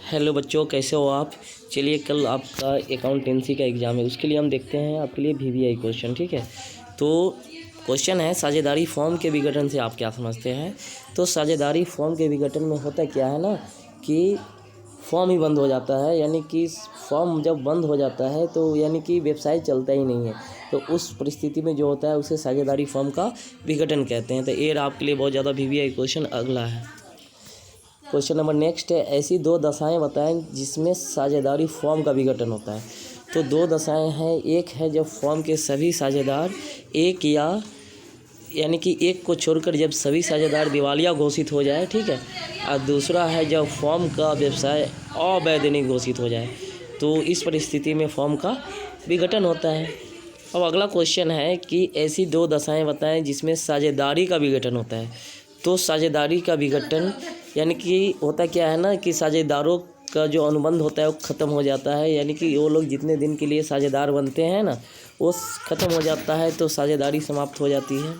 Hello बच्चों, कैसे हो आप। चलिए, कल आपका अकाउंटेंसी का एग्ज़ाम है, उसके लिए हम देखते हैं आपके लिए वीवीआई क्वेश्चन। ठीक है, तो क्वेश्चन है साझेदारी फॉर्म के विघटन से आप क्या समझते हैं। तो साझेदारी फॉर्म के विघटन में होता क्या है ना कि फॉर्म ही बंद हो जाता है, यानी कि फॉर्म जब बंद हो जाता है तो यानी कि वेबसाइट चलता ही नहीं है। तो उस परिस्थिति में जो होता है उसे साझेदारी फॉर्म का विघटन कहते हैं। तो ये आपके लिए बहुत ज़्यादा वीवीआई क्वेश्चन। अगला है क्वेश्चन नंबर नेक्स्ट है, ऐसी दो दशाएं बताएं जिसमें साझेदारी फॉर्म का विघटन होता है। तो दो दशाएं हैं, एक है जब फॉर्म के सभी साझेदार एक यानी कि एक को छोड़कर जब सभी साझेदार दिवालिया घोषित हो जाए। ठीक है, और दूसरा है जब फॉर्म का व्यवसाय अवैधानिक घोषित हो जाए। तो इस परिस्थिति में फॉर्म का विघटन होता है। अब अगला क्वेश्चन है कि ऐसी दो दशाएं बताएं जिसमें साझेदारी का विघटन होता है। तो साझेदारी का विघटन यानी कि होता क्या है ना कि साझेदारों का जो अनुबंध होता है वो ख़त्म हो जाता है, यानी कि वो लोग जितने दिन के लिए साझेदार बनते हैं ना वो ख़त्म हो जाता है, तो साझेदारी समाप्त हो जाती है।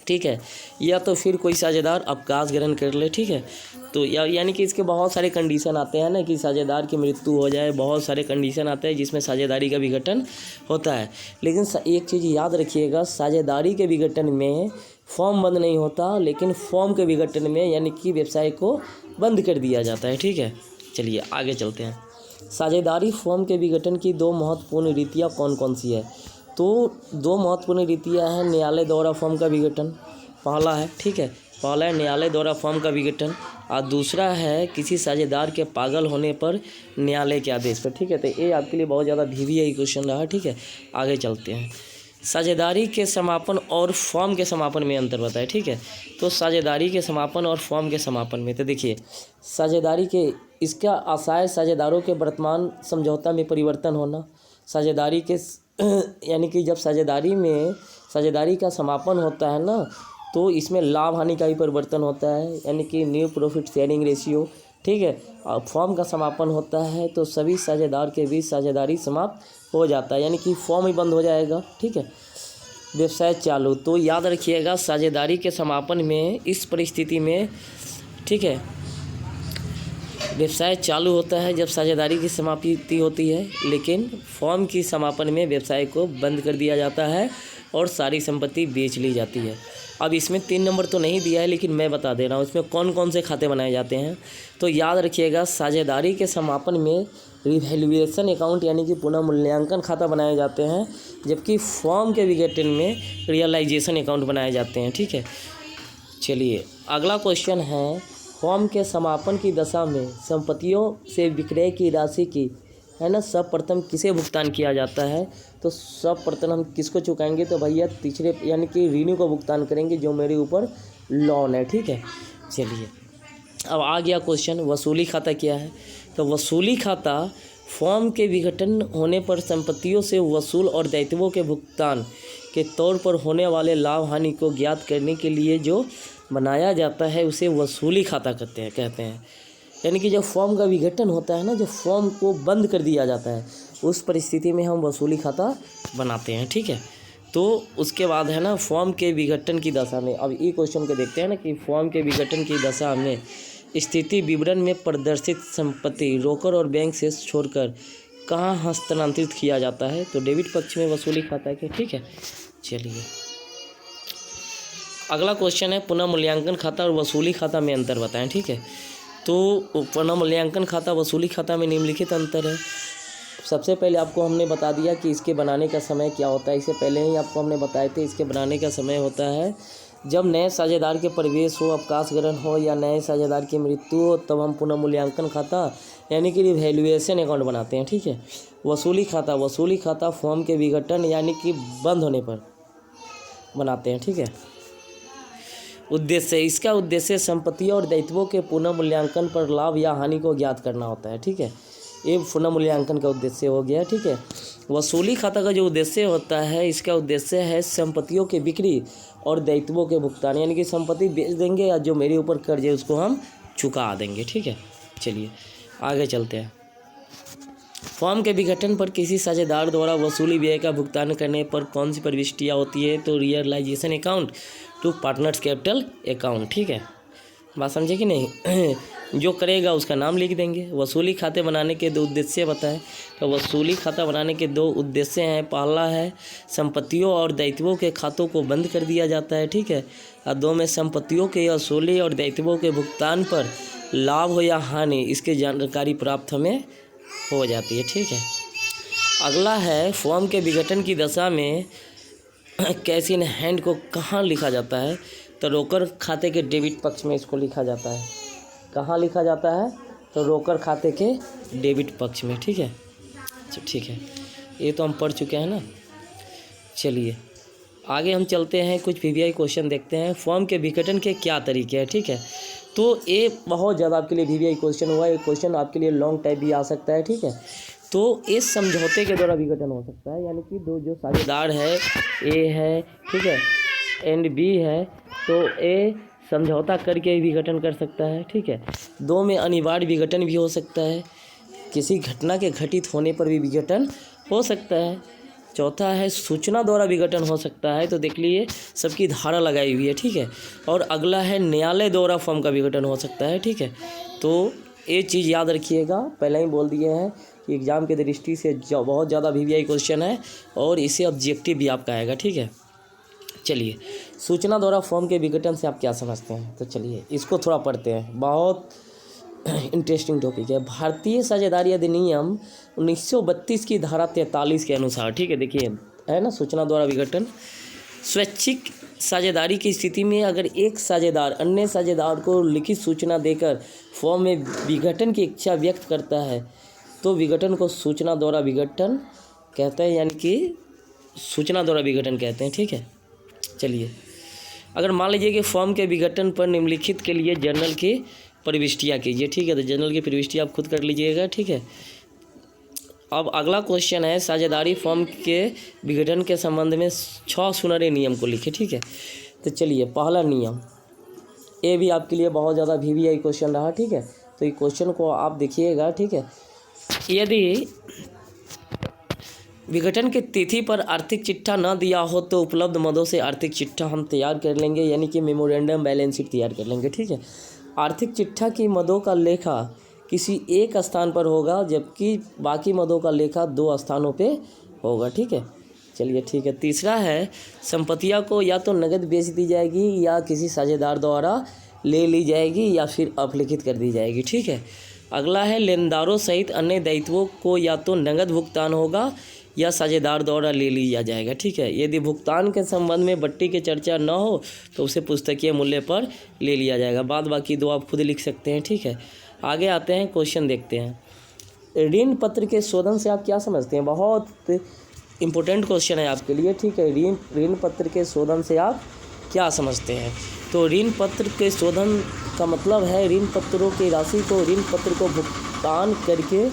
ठीक है, या तो फिर कोई साझेदार अवकाश ग्रहण कर ले। ठीक है, तो यानी कि इसके बहुत सारे कंडीशन आते हैं ना कि साझेदार की मृत्यु हो जाए, बहुत सारे कंडीशन आते हैं जिसमें साझेदारी का विघटन होता है। लेकिन एक चीज़ याद रखिएगा, साझेदारी के विघटन में फॉर्म बंद नहीं होता, लेकिन फॉर्म के विघटन में यानी कि व्यवसाय को बंद कर दिया जाता है। ठीक है, चलिए आगे चलते हैं। साझेदारी फॉर्म के विघटन की दो महत्वपूर्ण रीतियाँ कौन कौन सी है। तो दो महत्वपूर्ण रीतियाँ हैं, न्यायालय द्वारा फॉर्म का विघटन पहला है। ठीक है, पहला है न्यायालय द्वारा फॉर्म का विघटन, और दूसरा है किसी साझेदार के पागल होने पर न्यायालय के आदेश पर। ठीक है, तो ये आपके लिए बहुत ज़्यादा वीवीआई क्वेश्चन रहा। ठीक है, आगे चलते हैं। साझेदारी के समापन और फॉर्म के समापन में अंतर बताएं। ठीक है, तो साझेदारी के समापन और फॉर्म के समापन में तो देखिए, साझेदारी के इसका आशय साझेदारों के वर्तमान समझौता में परिवर्तन होना। साझेदारी के यानी कि जब साझेदारी का समापन होता है ना तो इसमें लाभ हानि का भी परिवर्तन होता है, यानी कि न्यू प्रॉफिट शेयरिंग रेशियो। ठीक है, और फॉर्म का समापन होता है तो सभी साझेदार के बीच साझेदारी समाप्त हो जाता है, यानी कि फॉर्म ही बंद हो जाएगा। ठीक है, व्यवसाय चालू। तो याद रखिएगा, साझेदारी के समापन में इस परिस्थिति में ठीक है व्यवसाय चालू होता है जब साझेदारी की समाप्ति होती है, लेकिन फॉर्म की समापन में व्यवसाय को बंद कर दिया जाता है और सारी संपत्ति बेच ली जाती है। अब इसमें 3 नंबर तो नहीं दिया है, लेकिन मैं बता दे रहा हूँ इसमें कौन कौन से खाते बनाए जाते हैं। तो याद रखिएगा, साझेदारी के समापन में रिवैल्यूएशन अकाउंट यानी कि पुनः मूल्यांकन खाता बनाए जाते हैं, जबकि फॉर्म के विघटन में रियलाइजेशन अकाउंट बनाए जाते हैं। ठीक है, चलिए अगला क्वेश्चन है, फॉर्म के समापन की दशा में संपत्तियों से विक्रय की राशि की है ना सर्वप्रथम किसे भुगतान किया जाता है। तो सर्वप्रथम हम किसको चुकाएंगे, तो भैया तीसरे यानी कि ऋणी को भुगतान करेंगे जो मेरे ऊपर लोन है। ठीक है, चलिए अब आ गया क्वेश्चन, वसूली खाता क्या है। तो वसूली खाता फॉर्म के विघटन होने पर संपत्तियों से वसूल और दायित्वों के भुगतान के तौर पर होने वाले लाभ हानि को ज्ञात करने के लिए जो बनाया जाता है उसे वसूली खाता कहते हैं। यानी कि जब फॉर्म का विघटन होता है ना, जब फॉर्म को बंद कर दिया जाता है उस परिस्थिति में हम वसूली खाता बनाते हैं। ठीक है, तो उसके बाद है ना फॉर्म के विघटन की दशा में, अब ये क्वेश्चन को देखते हैं ना कि फॉर्म के विघटन की दशा में स्थिति विवरण में प्रदर्शित संपत्ति रोकड़ और बैंक से छोड़कर कहाँ हस्तांतरित किया जाता है। तो डेबिट पक्ष में वसूली खाता के। ठीक है, चलिए अगला क्वेश्चन है, पुनः मूल्यांकन खाता और वसूली खाता में अंतर बताएं। ठीक है, तो पुनः मूल्यांकन खाता वसूली खाता में निम्नलिखित अंतर है। सबसे पहले आपको हमने बता दिया कि इसके बनाने का समय क्या होता है, इससे पहले ही आपको हमने बताए थे। इसके बनाने का समय होता है जब नए साझेदार के प्रवेश हो, अवकाश ग्रहण हो या नए साझेदार की मृत्यु हो, तब हम पुनः मूल्यांकन खाता यानी कि रिवैल्यूएशन अकाउंट बनाते हैं। ठीक है, वसूली खाता फॉर्म के विघटन यानी कि बंद होने पर बनाते हैं। ठीक है, उद्देश्य, इसका उद्देश्य संपत्तियों और दायित्वों के पुनः मूल्यांकन पर लाभ या हानि को ज्ञात करना होता है। ठीक है, ये पुनः मूल्यांकन का उद्देश्य हो गया। ठीक है, वसूली खाता का जो उद्देश्य होता है, इसका उद्देश्य है संपत्तियों के बिक्री और दायित्वों के भुगतान, यानी कि संपत्ति बेच देंगे या जो मेरे ऊपर कर्ज है उसको हम चुका देंगे। ठीक है, चलिए आगे चलते हैं। फॉर्म के विघटन पर किसी साझेदार द्वारा वसूली व्यय का भुगतान करने पर कौन सी प्रविष्टियाँ होती है। तो realization account to partners capital account. ठीक है, बात समझे कि नहीं। जो करेगा उसका नाम लिख देंगे। वसूली खाते बनाने के 2 उद्देश्य बताएं। तो वसूली खाता बनाने के 2 उद्देश्य हैं। पहला है संपत्तियों और दायित्वों के खातों को बंद कर दिया जाता है, ठीक है। और 2 में संपत्तियों के वसूली और दायित्वों के भुगतान पर लाभ हो या हानि इसकी जानकारी प्राप्त हमें हो जाती है, ठीक है। अगला है फॉर्म के विघटन की दशा में कैश इन हैंड को कहाँ लिखा जाता है। तो रोकड़ खाते के डेबिट पक्ष में इसको लिखा जाता है। कहाँ लिखा जाता है? तो रोकड़ खाते के डेबिट पक्ष में, ठीक है। अच्छा ठीक है, ये तो हम पढ़ चुके हैं ना। चलिए आगे हम चलते हैं, कुछ वीवीआई क्वेश्चन देखते हैं। फॉर्म के विघटन के क्या तरीके हैं, ठीक है। तो ये बहुत ज़्यादा आपके लिए वीवीआई क्वेश्चन हुआ। ये क्वेश्चन आपके लिए लॉन्ग टाइप भी आ सकता है, ठीक है। तो इस समझौते के द्वारा विघटन हो सकता है, यानी कि 2 जो साझेदार है, ए है, ठीक है, एंड बी है, तो ए समझौता करके विघटन कर सकता है, ठीक है। 2 में अनिवार्य विघटन भी हो सकता है, किसी घटना के घटित होने पर भी विघटन हो सकता है। चौथा है सूचना द्वारा विघटन हो सकता है। तो देख लीजिए सबकी धारा लगाई हुई है, ठीक है। और अगला है न्यायालय द्वारा फॉर्म का विघटन हो सकता है, ठीक है। तो ये चीज़ याद रखिएगा, पहले ही बोल दिए हैं कि एग्ज़ाम की दृष्टि से बहुत ज़्यादा वीवीआई क्वेश्चन है और इसे ऑब्जेक्टिव भी आपका आएगा, ठीक है। चलिए सूचना द्वारा फॉर्म के विघटन से आप क्या समझते हैं। तो चलिए इसको थोड़ा पढ़ते हैं, बहुत इंटरेस्टिंग टॉपिक है। भारतीय साझेदारी अधिनियम 1932 की धारा 43 के अनुसार, ठीक है, देखिए है ना, सूचना द्वारा विघटन स्वैच्छिक साझेदारी की स्थिति में अगर एक साझेदार अन्य साझेदार को लिखित सूचना देकर फॉर्म में विघटन की इच्छा व्यक्त करता है तो विघटन को सूचना द्वारा विघटन कहते हैं, यानी कि सूचना द्वारा विघटन कहते हैं, ठीक है। चलिए अगर मान लीजिए कि फॉर्म के विघटन पर निम्नलिखित के लिए जर्नल की प्रविष्टियाँ कीजिए, ठीक है। तो जर्नल की प्रविष्टि आप खुद कर लीजिएगा, ठीक है। अब अगला क्वेश्चन है साझेदारी फॉर्म के विघटन के संबंध में 6 सुनहरे नियम को लिखे, ठीक है। तो चलिए पहला नियम, ये भी आपके लिए बहुत ज़्यादा वीवीआई क्वेश्चन रहा, ठीक है। तो ये क्वेश्चन को आप देखिएगा, ठीक है। यदि विघटन की तिथि पर आर्थिक चिट्ठा न दिया हो तो उपलब्ध मदों से आर्थिक चिट्ठा हम तैयार कर लेंगे, यानी कि मेमोरेंडम बैलेंस शीट तैयार कर लेंगे, ठीक है। आर्थिक चिट्ठा की मदों का लेखा किसी एक स्थान पर होगा जबकि बाकी मदों का लेखा 2 स्थानों पे होगा, ठीक है। चलिए ठीक है। तीसरा है संपत्तियां को या तो नकद बेच दी जाएगी या किसी साझेदार द्वारा ले ली जाएगी या फिर अपलिखित कर दी जाएगी, ठीक है। अगला है लेनदारों सहित अन्य दायित्वों को या तो नकद भुगतान होगा या साझेदार द्वारा ले लिया जाएगा, ठीक है। यदि भुगतान के संबंध में बट्टी की चर्चा न हो तो उसे पुस्तकीय मूल्य पर ले लिया जाएगा। बाद बाकी 2 आप खुद लिख सकते हैं, ठीक है। आगे आते हैं, क्वेश्चन देखते हैं। ऋण पत्र के शोधन से आप क्या समझते हैं? बहुत इम्पोर्टेंट क्वेश्चन है आपके लिए, ठीक है। ऋण पत्र के शोधन से आप क्या समझते हैं? तो ऋण पत्र के शोधन का मतलब है ऋण पत्रों की राशि को ऋण पत्र को भुगतान करके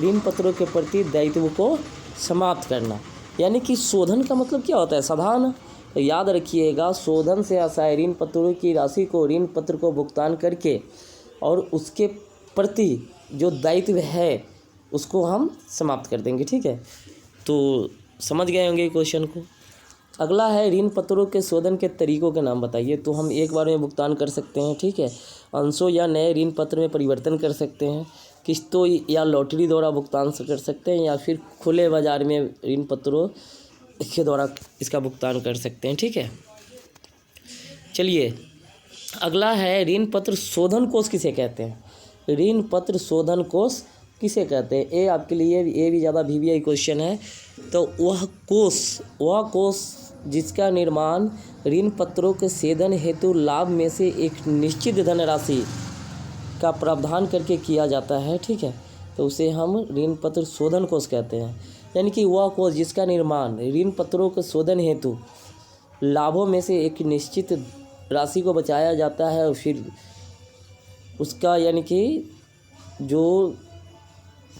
ऋण पत्रों के प्रति दायित्व को समाप्त करना, यानी कि शोधन का मतलब क्या होता है? साधन। तो याद रखिएगा, शोधन से आशय ऋण पत्रों की राशि को ऋण पत्र को भुगतान करके और उसके प्रति जो दायित्व है उसको हम समाप्त कर देंगे, ठीक है। तो समझ गए होंगे क्वेश्चन को। अगला है ऋण पत्रों के शोधन के तरीकों के नाम बताइए। तो हम एक बार में भुगतान कर सकते हैं, ठीक है। अंशों या नए ऋण पत्र में परिवर्तन कर सकते हैं, किस्तों या लॉटरी द्वारा भुगतान कर सकते हैं, या फिर खुले बाजार में ऋण पत्रों के द्वारा इसका भुगतान कर सकते हैं, ठीक है। चलिए अगला है ऋण पत्र शोधन कोष किसे कहते हैं? ऋण पत्र शोधन कोष किसे कहते हैं? ये आपके लिए ये भी ज़्यादा वीवीआई क्वेश्चन है। तो वह कोष जिसका निर्माण ऋण पत्रों के शोधन हेतु लाभ में से एक निश्चित धनराशि का प्रावधान करके किया जाता है, ठीक है। तो उसे हम ऋण पत्र शोधन कोष कहते हैं, यानी कि वह कोष जिसका निर्माण ऋण पत्रों के शोधन हेतु लाभों में से एक निश्चित राशि को बचाया जाता है और फिर उसका, यानी कि जो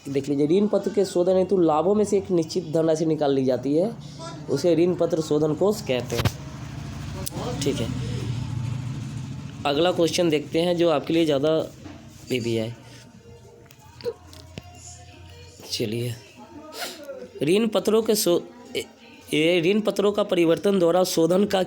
देख लीजिए ऋण पत्र के शोधन हेतु लाभों में से एक निश्चित धनराशि निकाल ली जाती है, उसे ऋण पत्र शोधन कोष कहते हैं, ठीक है। अगला क्वेश्चन देखते हैं जो आपके लिए ज़्यादा वीवीआई। चलिए ऋण पत्रों के ऋण पत्रों का परिवर्तन द्वारा शोधन का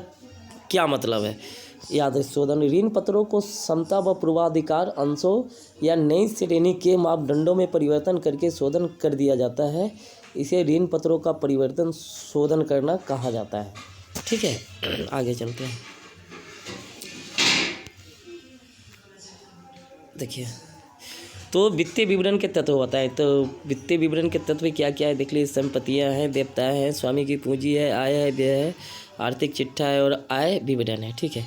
क्या मतलब है? याद है शोधन ऋण पत्रों को समता व पूर्वाधिकार अंशों या नई श्रेणी के मापदंडों में परिवर्तन करके शोधन कर दिया जाता है। इसे ऋण पत्रों का परिवर्तन शोधन करना कहा जाता है। ठीक है, आगे चलते हैं। देखिए, तो वित्तीय विवरण के तत्व बताएं। तो वित्तीय विवरण के तत्व क्या क्या है देख लीजिए। संपत्तियां हैं, देयताएं हैं, स्वामी की पूंजी है, आय है, व्यय है, आर्थिक चिट्ठा है और आय विवरण है। ठीक है,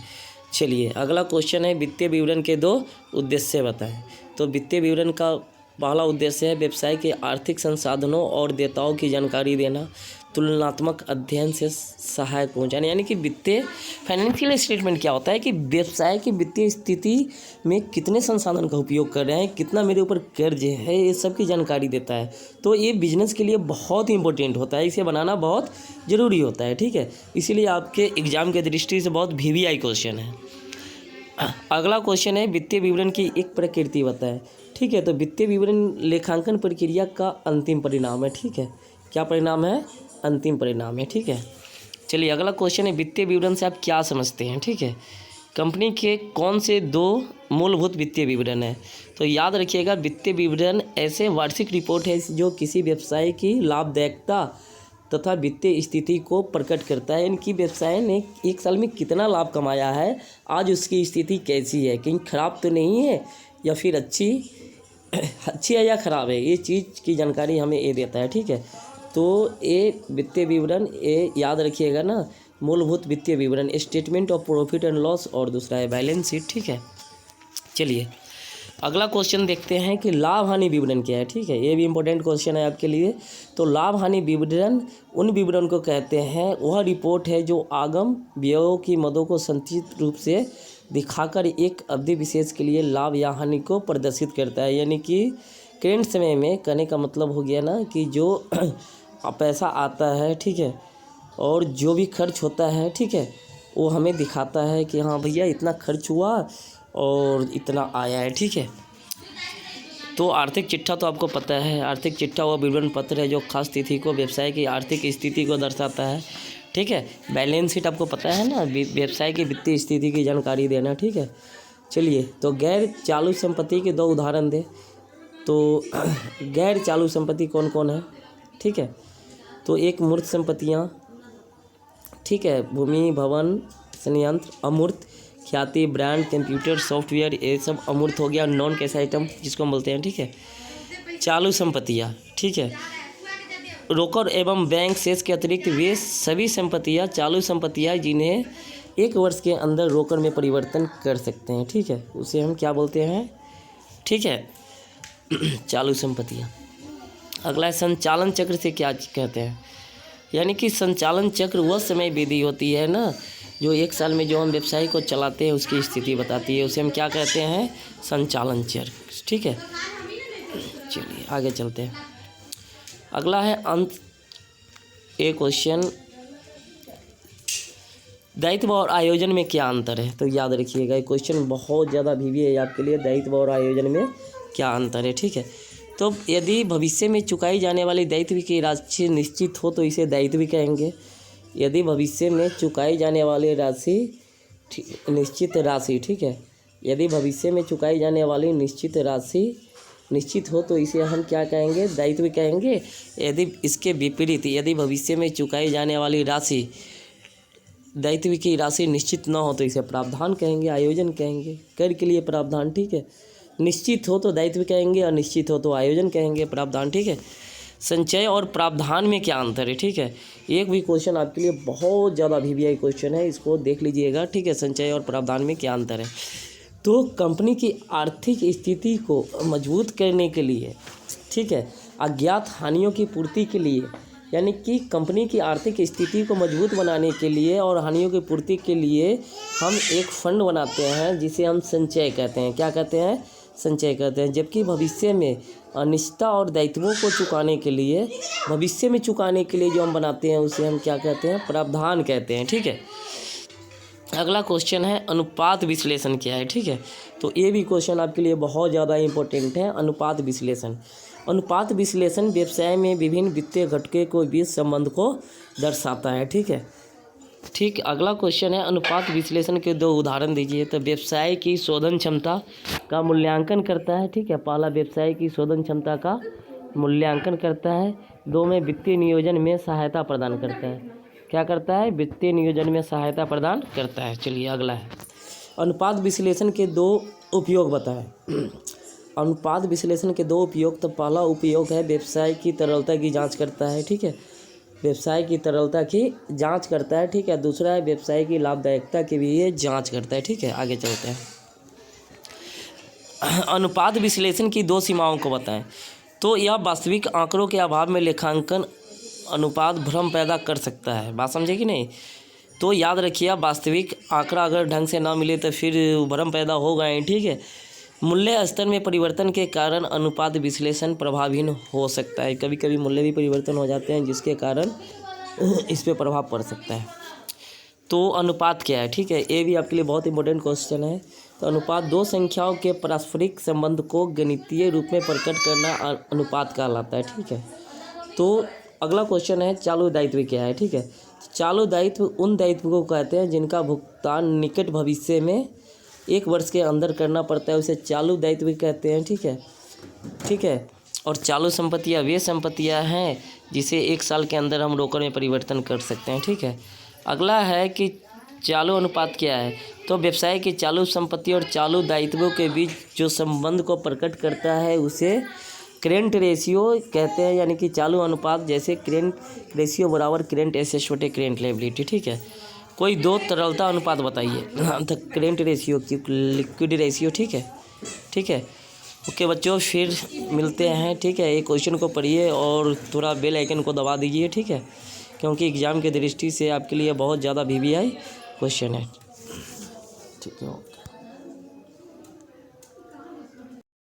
चलिए अगला क्वेश्चन है वित्तीय विवरण के 2 उद्देश्य बताएं। तो वित्तीय विवरण का पहला उद्देश्य है व्यवसाय के आर्थिक संसाधनों और देयताओं की जानकारी देना, तुलनात्मक अध्ययन से सहायक पहुंचाना। यानी कि वित्तीय फाइनेंशियल स्टेटमेंट क्या होता है कि व्यवसाय की वित्तीय स्थिति में कितने संसाधन का उपयोग कर रहे हैं, कितना मेरे ऊपर कर्ज है, ये सब की जानकारी देता है। तो ये बिजनेस के लिए बहुत ही इंपॉर्टेंट होता है, इसे बनाना बहुत ज़रूरी होता है। ठीक है, इसीलिए आपके एग्जाम के दृष्टि से बहुत VVI क्वेश्चन है। अगला क्वेश्चन है वित्तीय विवरण की एक प्रकृति बताएं। ठीक है, तो वित्तीय विवरण लेखांकन प्रक्रिया का अंतिम परिणाम है। ठीक है, क्या परिणाम है? अंतिम परिणाम है। ठीक है, चलिए अगला क्वेश्चन है वित्तीय विवरण से आप क्या समझते हैं। ठीक है, कंपनी के कौन से 2 मूलभूत वित्तीय विवरण है? तो याद रखिएगा वित्तीय विवरण ऐसे वार्षिक रिपोर्ट है जो किसी व्यवसाय की लाभदायकता तथा वित्तीय स्थिति को प्रकट करता है। यानी कि व्यवसाय ने एक साल में कितना लाभ कमाया है, आज उसकी स्थिति कैसी है, कहीं खराब तो नहीं है या फिर अच्छी है या ख़राब है, ये चीज़ की जानकारी हमें ये देता है। ठीक है, तो ये वित्तीय विवरण ये याद रखिएगा ना, मूलभूत वित्तीय विवरण statement of profit and loss और दूसरा है बैलेंस शीट। ठीक है, चलिए अगला क्वेश्चन देखते हैं कि लाभ हानि विवरण क्या है। ठीक है, ये भी इंपॉर्टेंट क्वेश्चन है आपके लिए। तो लाभ हानि विवरण उन विवरण को कहते हैं, वह रिपोर्ट है जो आगम व्ययों की मदों को संचित रूप से दिखाकर एक अवधि विशेष के लिए लाभ या हानि को प्रदर्शित करता है। यानी कि करेंट समय में कहने का मतलब हो गया ना कि जो पैसा आता है, ठीक है, और जो भी खर्च होता है, ठीक है, वो हमें दिखाता है कि हाँ भैया इतना खर्च हुआ और इतना आया है। ठीक है, तो आर्थिक चिट्ठा तो आपको पता है, आर्थिक चिट्ठा वो विवरण पत्र है जो खास तिथि को व्यवसाय की आर्थिक स्थिति को दर्शाता है। ठीक है, बैलेंस शीट आपको पता है ना, व्यवसाय की वित्तीय स्थिति की जानकारी देना। ठीक है, चलिए तो गैर चालू संपत्ति के 2 उदाहरण दें। तो गैर चालू संपत्ति कौन कौन है? ठीक है, तो एक मूर्त संपत्तियाँ, ठीक है, भूमि, भवन, संयंत्र। अमूर्त ख्याति, ब्रांड, कंप्यूटर, सॉफ्टवेयर, ये सब अमूर्त हो गया, नॉन कैश आइटम जिसको हम बोलते हैं। ठीक है, चालू संपत्तियाँ, ठीक है, रोकड़ एवं बैंक शेष के अतिरिक्त वे सभी संपत्तियाँ चालू संपत्तियाँ जिन्हें 1 वर्ष के अंदर रोकड़ में परिवर्तन कर सकते हैं। ठीक है, उसे हम क्या बोलते हैं? ठीक है, चालू संपत्तियाँ। अगला है संचालन चक्र से क्या कहते हैं? यानी कि संचालन चक्र वह समय विधि होती है ना जो 1 साल में जो हम व्यवसाय को चलाते हैं उसकी स्थिति बताती है, उसे हम क्या कहते हैं? संचालन चक्र। ठीक है, चलिए आगे चलते हैं। अगला है अंत एक क्वेश्चन, दायित्व और आयोजन में क्या अंतर है? तो याद रखिएगा ये क्वेश्चन बहुत ज़्यादा VVI है आपके लिए, दायित्व और आयोजन में क्या अंतर है। ठीक है, तो यदि भविष्य में चुकाई जाने वाली दायित्व की राशि निश्चित हो तो इसे दायित्व कहेंगे। यदि भविष्य में चुकाई जाने वाली राशि निश्चित राशि, ठीक है, यदि भविष्य में चुकाई जाने वाली निश्चित राशि निश्चित हो तो इसे हम क्या कहेंगे? दायित्व कहेंगे। यदि इसके विपरीत यदि भविष्य में चुकाई जाने वाली राशि दायित्व की राशि निश्चित न हो तो इसे प्रावधान कहेंगे, आयोजन कहेंगे। कर के लिए प्रावधान, ठीक है, निश्चित हो तो दायित्व कहेंगे, अनिश्चित हो तो आयोजन कहेंगे, प्रावधान। ठीक है, संचय और प्रावधान में क्या अंतर है? ठीक है, एक भी क्वेश्चन आपके लिए बहुत ज़्यादा VVI क्वेश्चन है, इसको देख लीजिएगा। ठीक है, संचय और प्रावधान में क्या अंतर है? तो कंपनी की आर्थिक स्थिति को मजबूत करने के लिए, ठीक है, अज्ञात हानियों की पूर्ति के लिए, यानी कि कंपनी की आर्थिक स्थिति को मजबूत बनाने के लिए और हानियों की पूर्ति के लिए हम एक फंड बनाते हैं जिसे हम संचय कहते हैं। क्या कहते हैं? संचय कहते हैं। जबकि भविष्य में अनिश्चितता और दायित्वों को चुकाने के लिए, भविष्य में चुकाने के लिए जो हम बनाते हैं उसे हम क्या कहते हैं? प्रावधान कहते हैं। ठीक है, अगला क्वेश्चन है अनुपात विश्लेषण क्या है? ठीक है, तो ये भी क्वेश्चन आपके लिए बहुत ज़्यादा इंपॉर्टेंट है। अनुपात विश्लेषण, अनुपात विश्लेषण व्यवसाय में विभिन्न वित्तीय घटकों के बीच संबंध को दर्शाता है। ठीक है, ठीक, अगला क्वेश्चन है अनुपात विश्लेषण के 2 उदाहरण दीजिए। तो व्यवसाय की शोधन क्षमता का मूल्यांकन करता है, ठीक है। पहला व्यवसाय की शोधन क्षमता का मूल्यांकन करता है। 2 में वित्तीय नियोजन में सहायता प्रदान करता है। क्या करता है? वित्तीय नियोजन में सहायता प्रदान करता है। चलिए अगला है अनुपात विश्लेषण के 2 उपयोग बताएं। अनुपात विश्लेषण के 2 उपयोग। तो पहला उपयोग है व्यवसाय की तरलता की जांच करता है, ठीक है। व्यवसाय की तरलता की जांच करता है, ठीक है। दूसरा है व्यवसाय की लाभदायकता की भी ये जांच करता है, ठीक है। आगे चलते हैं। अनुपात विश्लेषण की 2 सीमाओं को बताएं। तो यह वास्तविक आंकड़ों के अभाव में लेखांकन अनुपात भ्रम पैदा कर सकता है। बात समझे कि नहीं? तो याद रखिए वास्तविक आंकड़ा अगर ढंग से ना मिले तो फिर भ्रम पैदा होगा ही, ठीक है। मूल्य स्तर में परिवर्तन के कारण अनुपात विश्लेषण प्रभावहीन हो सकता है। कभी कभी मूल्य भी परिवर्तन हो जाते हैं जिसके कारण इस पर प्रभाव पड़ सकता है। तो अनुपात क्या है, ठीक है। ये भी आपके लिए बहुत इंपॉर्टेंट क्वेश्चन है। तो अनुपात 2 संख्याओं के पारस्परिक संबंध को गणितीय रूप में प्रकट करना अनुपात कहलाता है, ठीक है। तो अगला क्वेश्चन है चालू दायित्व क्या है, ठीक है। चालू दायित्व उन दायित्व को कहते हैं जिनका भुगतान निकट भविष्य में 1 वर्ष के अंदर करना पड़ता है, उसे चालू दायित्व कहते हैं, ठीक है। ठीक है। और चालू संपत्तियाँ वे संपत्तियाँ हैं जिसे 1 साल के अंदर हम रोकड़ में परिवर्तन कर सकते हैं, ठीक है। अगला है कि चालू अनुपात क्या है। तो व्यवसाय की चालू संपत्ति और चालू दायित्वों के बीच जो संबंध को प्रकट करता है उसे करेंट रेशियो कहते हैं, यानी कि चालू अनुपात जैसे करेंट रेशियो बराबर करेंट एसेट्स बटे करेंट लायबिलिटी, ठीक है। कोई 2 तरलता अनुपात बताइए। तो करेंट रेशियो की लिक्विड रेशियो, ठीक है। ठीक है, ओके बच्चों, फिर मिलते हैं, ठीक है। एक क्वेश्चन को पढ़िए और थोड़ा बेल आइकन को दबा दीजिए, ठीक है, क्योंकि एग्ज़ाम की दृष्टि से आपके लिए बहुत ज़्यादा VVI क्वेश्चन है, ठीक है।